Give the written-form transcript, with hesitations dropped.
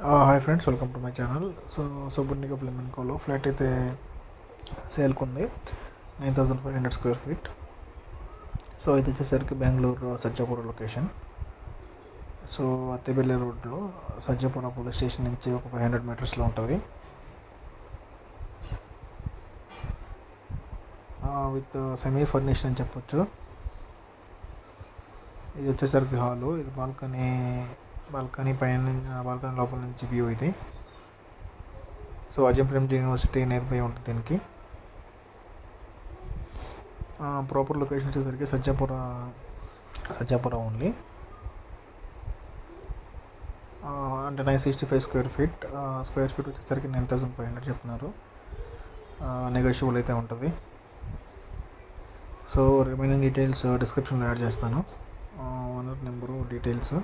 Hi friends, welcome to my channel. Subarnika ఫ్లెమెన్కోలో flat అయితే సేల్కి ఉంది. 9,500 స్క్వేర్ ఫీట్. సో ఇది వచ్చేసరికి బెంగళూరు సజ్జాపురం లొకేషన్. సో అత్తేబెల్లి రోడ్లో సజ్జాపురం పోలీస్ స్టేషన్ నుంచి ఒక 500 మీటర్స్లో ఉంటుంది. విత్ సెమీ ఫర్నిష్డ్ అని చెప్పొచ్చు. ఇది వచ్చేసరికి హాలు, ఇది బాల్కనీ పైన, బాల్కనీ లోపల నుంచి వ్యూ ఇది. సో అజంప్రమ్ యూనివర్సిటీ నియర్ బై ఉంటుంది దీనికి. ప్రాపర్ లొకేషన్ వచ్చేసరికి సజ్జాపురం ఓన్లీ. అంటే 965 స్క్వేర్ ఫీట్ వచ్చేసరికి 9,500 చెప్తున్నారు. నెగోషియబుల్ అయితే ఉంటుంది. సో రిమైనింగ్ డీటెయిల్స్ డిస్క్రిప్షన్లో యాడ్ చేస్తాను. Owner number, details.